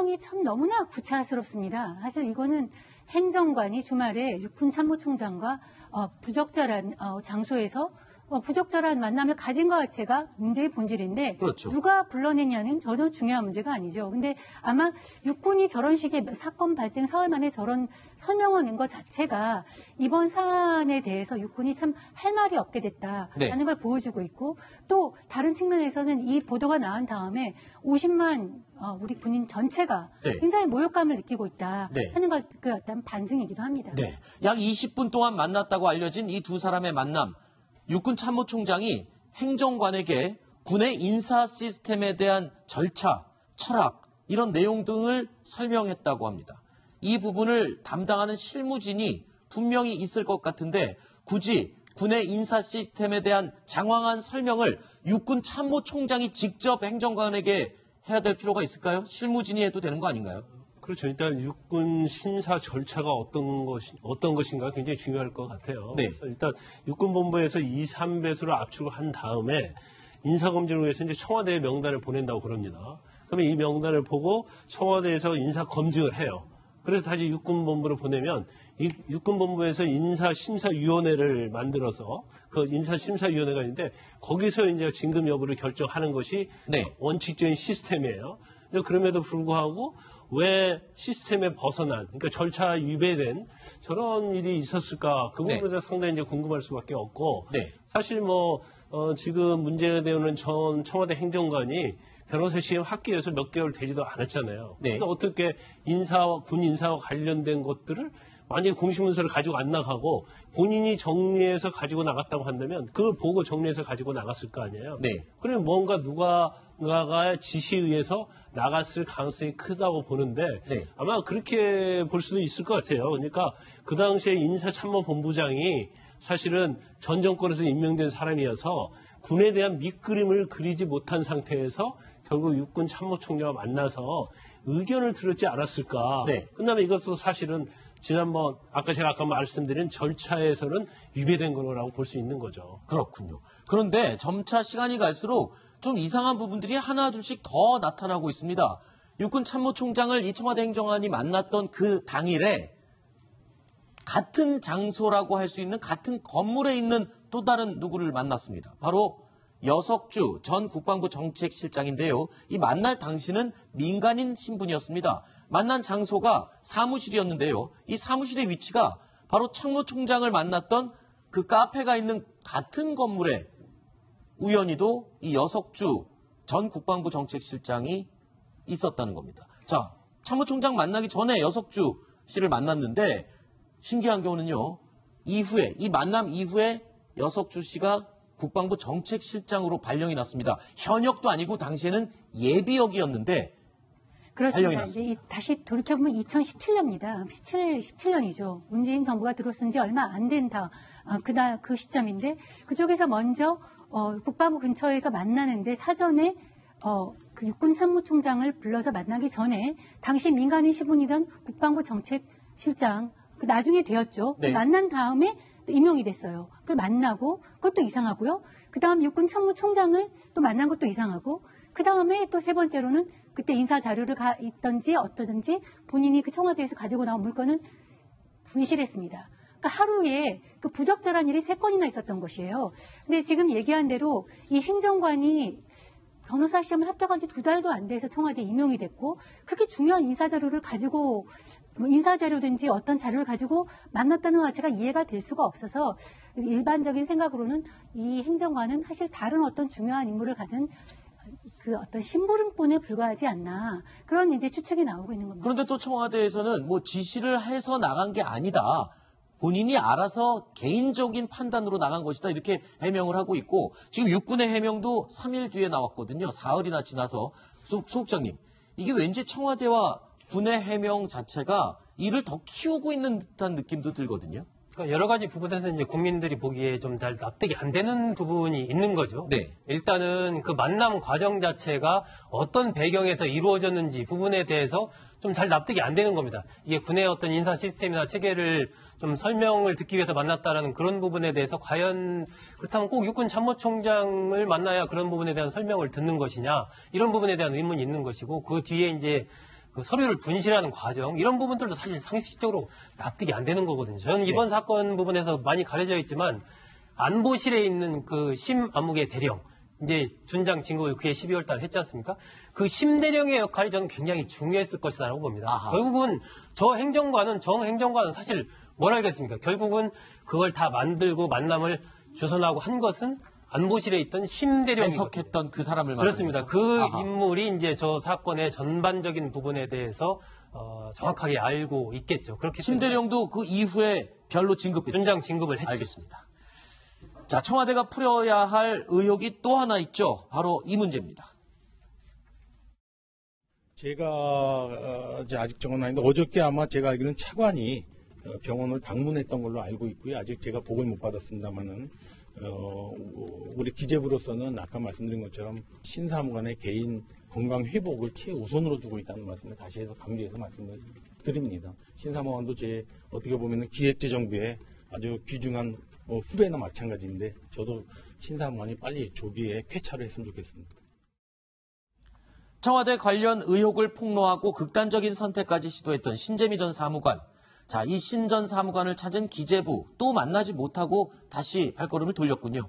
설명이 참 너무나 구차스럽습니다. 사실 이거는 행정관이 주말에 육군 참모총장과 부적절한 장소에서 부적절한 만남을 가진 것 자체가 문제의 본질인데 그렇죠. 누가 불러내냐는 전혀 중요한 문제가 아니죠. 근데 아마 육군이 저런 식의 사건 발생 사흘 만에 저런 설명을 낸 것 자체가 이번 사안에 대해서 육군이 참 할 말이 없게 됐다라는 걸 보여주고 있고 또 다른 측면에서는 이 보도가 나온 다음에 50만 우리 군인 전체가 굉장히 모욕감을 느끼고 있다 하는 걸 그 어떤 반증이기도 합니다. 네. 약 20분 동안 만났다고 알려진 이 두 사람의 만남. 육군 참모총장이 행정관에게 군의 인사 시스템에 대한 절차, 철학 이런 내용 등을 설명했다고 합니다. 이 부분을 담당하는 실무진이 분명히 있을 것 같은데 굳이 군의 인사 시스템에 대한 장황한 설명을 육군 참모총장이 직접 행정관에게 해야 될 필요가 있을까요? 실무진이 해도 되는 거 아닌가요? 그렇죠. 일단 육군 신사 절차가 어떤 것인가 굉장히 중요할 것 같아요. 네. 그래서 일단 육군본부에서 2, 3배수를 압축을 한 다음에 인사검증을 위해서 이제 청와대에 명단을 보낸다고 그럽니다. 그러면 이 명단을 보고 청와대에서 인사검증을 해요. 그래서 다시 육군본부로 보내면 이 육군본부에서 인사심사위원회를 만들어서 그 인사심사위원회가 있는데 거기서 이제 진급 여부를 결정하는 것이 원칙적인 시스템이에요. 그럼에도 불구하고 왜 시스템에 벗어난, 그러니까 절차 위배된 저런 일이 있었을까? 그 부분에 대해서 상당히 이제 궁금할 수밖에 없고, 사실 지금 문제가 되는 전 청와대 행정관이 변호사 시험 학기에서 몇 개월 되지도 않았잖아요. 그래서 어떻게 군 인사와 관련된 것들을 만약에 공시문서를 가지고 안 나가고 본인이 정리해서 가지고 나갔다고 한다면 그걸 보고 정리해서 가지고 나갔을 거 아니에요. 그러면 뭔가 누군가가 지시에 의해서 나갔을 가능성이 크다고 보는데 아마 그렇게 볼 수도 있을 것 같아요. 그러니까 그 당시에 인사참모본부장이 사실은 전 정권에서 임명된 사람이어서 군에 대한 밑그림을 그리지 못한 상태에서 결국 육군 참모총장과 만나서 의견을 들었지 않았을까. 끝나면 이것도 사실은 지난번 제가 아까 말씀드린 절차에서는 위배된 거라고 볼 수 있는 거죠. 그렇군요. 그런데 점차 시간이 갈수록 좀 이상한 부분들이 하나둘씩 더 나타나고 있습니다. 육군 참모총장을 이 청와대 행정관이 만났던 그 당일에 같은 장소라고 할 수 있는 같은 건물에 있는 또 다른 누구를 만났습니다. 바로 여석주 전 국방부 정책실장인데요. 이 만날 당시는 민간인 신분이었습니다. 만난 장소가 사무실이었는데요. 이 사무실의 위치가 바로 참모총장을 만났던 그 카페가 있는 같은 건물에 우연히도 이 여석주 전 국방부 정책실장이 있었다는 겁니다. 자, 참모총장 만나기 전에 여석주 씨를 만났는데 신기한 경우는요. 이 만남 이후에 여석주 씨가 국방부 정책실장으로 발령이 났습니다. 현역도 아니고 당시에는 예비역이었는데 그렇습니다. 이제 다시 돌이켜보면 2017년입니다. 17년이죠. 문재인 정부가 들어선 지 얼마 안 된 그 시점인데 그쪽에서 먼저 국방부 근처에서 만나는데 사전에 그 육군 참모총장을 불러서 만나기 전에 당시 민간인 신분이던 국방부 정책실장 나중에 되었죠. 만난 다음에 또 임용이 됐어요. 그걸 만나고 그것도 이상하고요. 그다음 육군 참모총장을 또 만난 것도 이상하고 그다음에 또 세 번째로는 그때 인사 자료를 있던지 어떠든지 본인이 그 청와대에서 가지고 나온 물건을 분실했습니다. 그러니까 하루에 그 부적절한 일이 3건이나 있었던 것이에요. 근데 지금 얘기한 대로 이 행정관이 변호사 시험을 합격한 지 2달도 안 돼서 청와대에 임용이 됐고 그렇게 중요한 인사자료를 가지고 인사자료든지 어떤 자료를 가지고 만났다는 것 자체가 이해가 될 수가 없어서 일반적인 생각으로는 이 행정관은 사실 다른 어떤 중요한 임무를 가진 그 어떤 심부름꾼에 불과하지 않나 그런 이제 추측이 나오고 있는 겁니다. 그런데 또 청와대에서는 지시를 해서 나간 게 아니다. 본인이 알아서 개인적인 판단으로 나간 것이다. 이렇게 해명을 하고 있고 지금 육군의 해명도 3일 뒤에 나왔거든요. 사흘이나 지나서. 소국장님, 이게 왠지 청와대와 군의 해명 자체가 이를 더 키우고 있는 듯한 느낌도 들거든요. 그러니까 여러 가지 부분에서 이제 국민들이 보기에 좀 잘 납득이 안 되는 부분이 있는 거죠. 일단은 그 만남 과정 자체가 어떤 배경에서 이루어졌는지 부분에 대해서 좀 잘 납득이 안 되는 겁니다. 이게 군의 어떤 인사 시스템이나 체계를 좀 설명을 듣기 위해서 만났다라는 그런 부분에 대해서 과연 그렇다면 꼭 육군 참모총장을 만나야 그런 부분에 대한 설명을 듣는 것이냐 이런 부분에 대한 의문이 있는 것이고 그 뒤에 이제 그 서류를 분실하는 과정 이런 부분들도 사실 상식적으로 납득이 안 되는 거거든요. 저는 이번 사건 부분에서 많이 가려져 있지만 안보실에 있는 그 심아무개 대령 이제 준장 진급을 그해 12월 달 했지 않습니까? 그 심대령의 역할이 저는 굉장히 중요했을 것이라고 봅니다. 아하. 결국은 정 행정관은 사실 뭘 알겠습니까? 결국은 그걸 다 만들고 만남을 주선하고 한 것은 안보실에 있던 심대령이 해석했던 그 사람을 그렇습니다. 거죠? 그 아하. 인물이 이제 저 사건의 전반적인 부분에 대해서 정확하게 알고 있겠죠. 그렇기 때문에 심대령도 그 이후에 별로 진급했죠. 준장 진급을 했죠. 알겠습니다. 자, 청와대가 풀어야 할 의혹이 또 하나 있죠. 바로 이 문제입니다. 제가 아직 정은 아닌데 어저께 아마 제가 알기로는 차관이 병원을 방문했던 걸로 알고 있고요. 아직 제가 보고를 못 받았습니다만은 우리 기재부로서는 아까 말씀드린 것처럼 신사무관의 개인 건강 회복을 최우선으로 두고 있다는 말씀을 다시 해서 강조해서 말씀을 드립니다. 신사무관도 제 어떻게 보면 기획재정부의 아주 귀중한 후배나 마찬가지인데 저도 신사무관이 빨리 조기에 쾌차를 했으면 좋겠습니다. 청와대 관련 의혹을 폭로하고 극단적인 선택까지 시도했던 신재미 전 사무관. 자, 이 신 전 사무관을 찾은 기재부 또 만나지 못하고 다시 발걸음을 돌렸군요.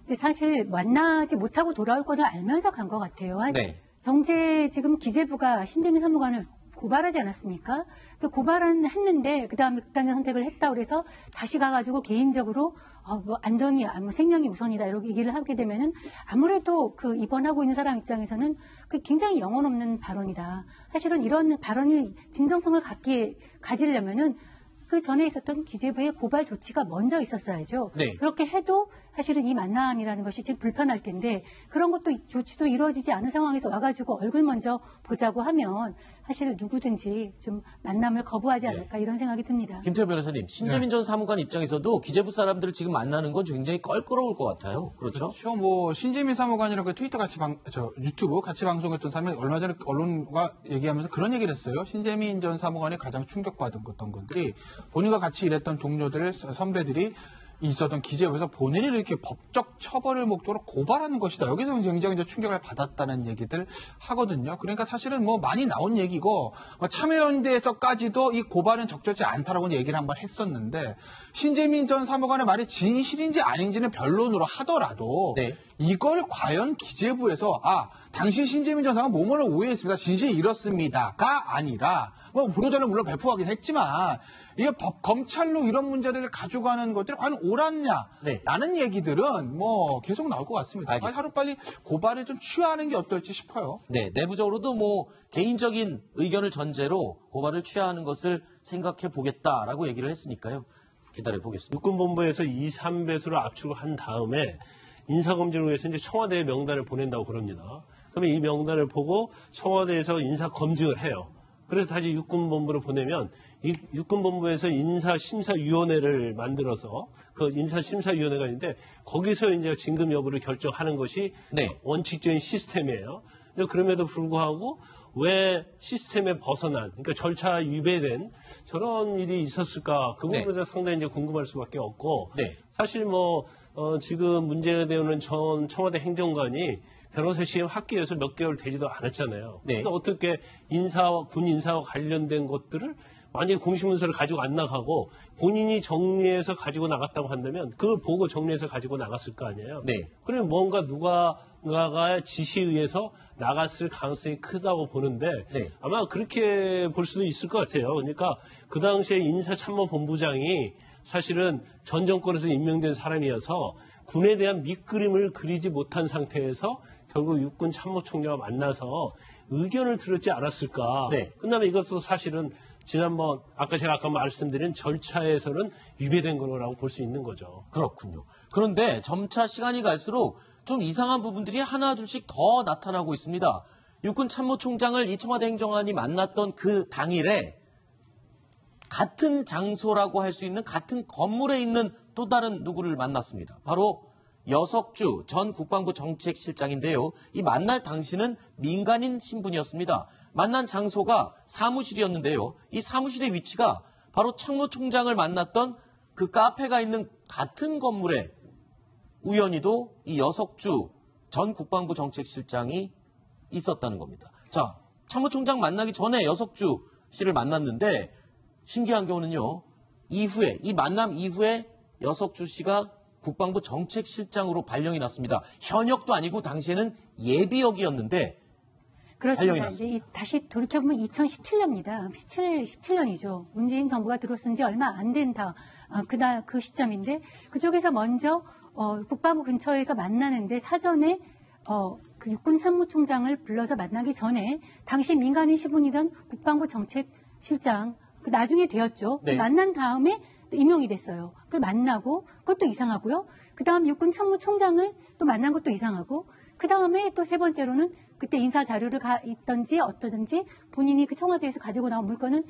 근데 사실 만나지 못하고 돌아올 거를 알면서 간 것 같아요. 네. 경제 지금 기재부가 신재미 사무관을 고발하지 않았습니까? 또 고발은 했는데 그다음에 극단적 선택을 했다 그래서 다시 가가지고 개인적으로 뭐 안전이 생명이 우선이다 이렇게 얘기를 하게 되면은 아무래도 그 입원하고 있는 사람 입장에서는 그 굉장히 영혼 없는 발언이다. 사실은 이런 발언이 진정성을 가지려면은 그 전에 있었던 기재부의 고발 조치가 먼저 있었어야죠. 네. 그렇게 해도 사실은 이 만남이라는 것이 좀 불편할 텐데 그런 것도 조치도 이루어지지 않은 상황에서 와가지고 얼굴 먼저 보자고 하면 사실 누구든지 좀 만남을 거부하지 않을까 이런 생각이 듭니다. 김태호 변호사님, 신재민 전 사무관 입장에서도 기재부 사람들을 지금 만나는 건 굉장히 껄끄러울 것 같아요. 그렇죠? 그렇죠. 뭐 신재민 사무관이라고 트위터 같이 유튜브 같이 방송했던 사람이 얼마 전에 언론과 얘기하면서 그런 얘기를 했어요. 신재민 전 사무관이 가장 충격받은 것들이 본인과 같이 일했던 동료들, 선배들이 있었던 기재부에서 본인을 이렇게 법적 처벌을 목적으로 고발하는 것이다. 여기서 굉장히 충격을 받았다는 얘기들 하거든요. 그러니까 사실은 뭐 많이 나온 얘기고 참여연대에서까지도 이 고발은 적절치 않다라고 얘기를 한번 했었는데 신재민 전 사무관의 말이 진실인지 아닌지는 변론으로 하더라도 네. 이걸 과연 기재부에서 당신 신재민 전 사무관 모모를 오해했습니다. 진실이 이렇습니다가 아니라 뭐 보도자료 물론 배포하긴 했지만 이게 검찰로 이런 문제들을 가져가는 것들이 과연 옳았냐라는 얘기들은 뭐 계속 나올 것 같습니다. 하루빨리 고발을 좀 취하는 게 어떨지 싶어요. 네, 내부적으로도 뭐 개인적인 의견을 전제로 고발을 취하하는 것을 생각해 보겠다라고 얘기를 했으니까요. 기다려 보겠습니다. 육군본부에서 2, 3배수로 압축을 한 다음에 인사검증을 위해서 이제 청와대에 명단을 보낸다고 그럽니다. 그러면 이 명단을 보고 청와대에서 인사검증을 해요. 그래서 다시 육군본부로 보내면 이 육군본부에서 인사심사위원회를 만들어서 그 인사심사위원회가 있는데 거기서 이제 진급 여부를 결정하는 것이 원칙적인 시스템이에요. 그럼에도 불구하고 왜 시스템에 벗어난, 그러니까 절차 위배된 저런 일이 있었을까? 그 부분에 대해서 상당히 이제 궁금할 수밖에 없고 사실 뭐 지금 문제가 되는 전 청와대 행정관이 변호사 시험 학교에서 몇 개월 되지도 않았잖아요. 그래서 어떻게 군 인사와 관련된 것들을 만약에 공식문서를 가지고 안 나가고 본인이 정리해서 가지고 나갔다고 한다면 그걸 보고 정리해서 가지고 나갔을 거 아니에요. 그러면 뭔가 누가가 지시에 의해서 나갔을 가능성이 크다고 보는데 아마 그렇게 볼 수도 있을 것 같아요. 그러니까 그 당시에 인사참모본부장이 사실은 전 정권에서 임명된 사람이어서 군에 대한 밑그림을 그리지 못한 상태에서 결국 육군 참모총장과 만나서 의견을 들었지 않았을까. 끝나면 이것도 사실은 지난번 제가 아까 말씀드린 절차에서는 위배된 거라고 볼 수 있는 거죠. 그렇군요. 그런데 점차 시간이 갈수록 좀 이상한 부분들이 하나둘씩 더 나타나고 있습니다. 육군 참모총장을 이 청와대 행정관이 만났던 그 당일에 같은 장소라고 할 수 있는 같은 건물에 있는 또 다른 누구를 만났습니다. 바로 여석주 전 국방부 정책실장인데요. 이 만날 당시는 민간인 신분이었습니다. 만난 장소가 사무실이었는데요. 이 사무실의 위치가 바로 참모총장을 만났던 그 카페가 있는 같은 건물에 우연히도 이 여석주 전 국방부 정책실장이 있었다는 겁니다. 자, 참모총장 만나기 전에 여석주 씨를 만났는데 신기한 경우는요. 이후에 이 만남 이후에 여석주 씨가 국방부 정책실장으로 발령이 났습니다. 현역도 아니고 당시에는 예비역이었는데 그렇습니다. 이제 다시 돌이켜보면 2017년입니다. 17년이죠. 문재인 정부가 들어선 지 얼마 안 된 그날 그 시점인데 그쪽에서 먼저 국방부 근처에서 만나는데 사전에 그 육군 참모총장을 불러서 만나기 전에 당시 민간인 신분이던 국방부 정책실장 나중에 되었죠. 네. 만난 다음에 또 임용이 됐어요. 그걸 만나고 그것도 이상하고요. 그다음 육군 참모총장을 또 만난 것도 이상하고 그 다음에 또 세 번째로는 그때 인사 자료를 있던지 어떠든지 본인이 그 청와대에서 가지고 나온 물건을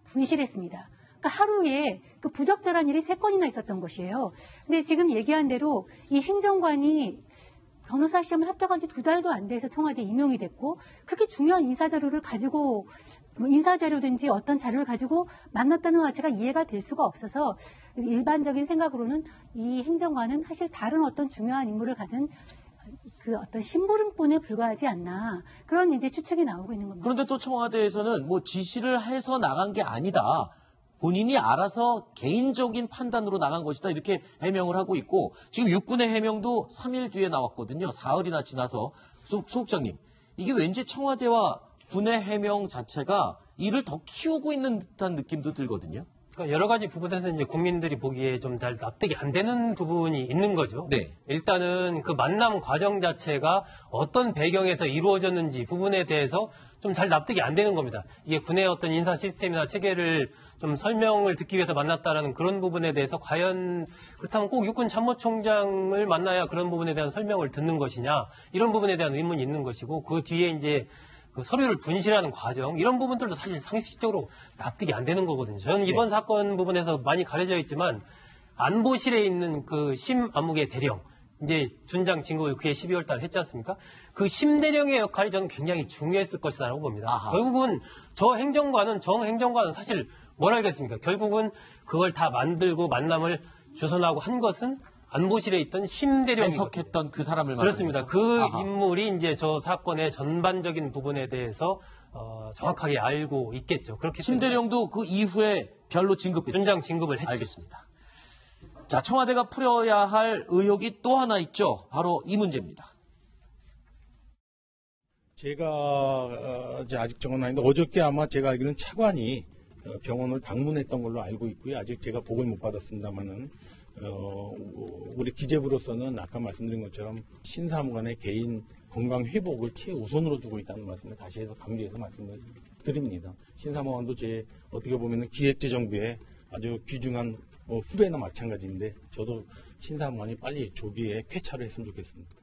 분실했습니다. 그러니까 하루에 그 부적절한 일이 3건이나 있었던 것이에요. 근데 지금 얘기한 대로 이 행정관이 변호사 시험을 합격한 지 2달도 안 돼서 청와대에 임용이 됐고 그렇게 중요한 인사자료를 가지고 인사자료든지 어떤 자료를 가지고 만났다는 것 자체가 이해가 될 수가 없어서 일반적인 생각으로는 이 행정관은 사실 다른 어떤 중요한 임무를 가진 그 어떤 심부름꾼에 불과하지 않나 그런 이제 추측이 나오고 있는 겁니다. 그런데 또 청와대에서는 뭐 지시를 해서 나간 게 아니다. 본인이 알아서 개인적인 판단으로 나간 것이다. 이렇게 해명을 하고 있고 지금 육군의 해명도 3일 뒤에 나왔거든요. 사흘이나 지나서. 소국장님, 이게 왠지 청와대와 군의 해명 자체가 이를 더 키우고 있는 듯한 느낌도 들거든요. 그러니까 여러 가지 부분에서 이제 국민들이 보기에 좀 잘 납득이 안 되는 부분이 있는 거죠. 네. 일단은 그 만남 과정 자체가 어떤 배경에서 이루어졌는지 부분에 대해서 좀 잘 납득이 안 되는 겁니다. 이게 군의 어떤 인사 시스템이나 체계를 좀 설명을 듣기 위해서 만났다라는 그런 부분에 대해서 과연 그렇다면 꼭 육군 참모총장을 만나야 그런 부분에 대한 설명을 듣는 것이냐 이런 부분에 대한 의문이 있는 것이고 그 뒤에 이제 그 서류를 분실하는 과정 이런 부분들도 사실 상식적으로 납득이 안 되는 거거든요. 저는 이번 사건 부분에서 많이 가려져 있지만 안보실에 있는 그 심 암묵의 대령 이제 준장 진급을 그해 12월 달에 했지 않습니까? 그 심대령의 역할이 저는 굉장히 중요했을 것이라고 봅니다. 아하. 결국은 정 행정관은 사실 뭘 알겠습니까? 결국은 그걸 다 만들고 만남을 주선하고 한 것은 안보실에 있던 심대령이 해석했던 그 사람을 그렇습니다. 거죠. 그 아하. 인물이 이제 저 사건의 전반적인 부분에 대해서 정확하게 알고 있겠죠. 그렇기 때문에 심대령도 그 이후에 별로 진급했죠. 준장 진급을 했죠. 알겠습니다. 자, 청와대가 풀어야 할 의혹이 또 하나 있죠. 바로 이 문제입니다. 제가 아직 정은 아닌데 어저께 아마 제가 알기로는 차관이 병원을 방문했던 걸로 알고 있고요. 아직 제가 보고를 못 받았습니다만은 우리 기재부로서는 아까 말씀드린 것처럼 신사무관의 개인 건강 회복을 최우선으로 두고 있다는 말씀을 다시 해서 강조해서 말씀을 드립니다. 신사무관도 어떻게 보면 기획재정부의 아주 귀중한 후배나 마찬가지인데 저도 신사무관이 빨리 조기에 쾌차를 했으면 좋겠습니다.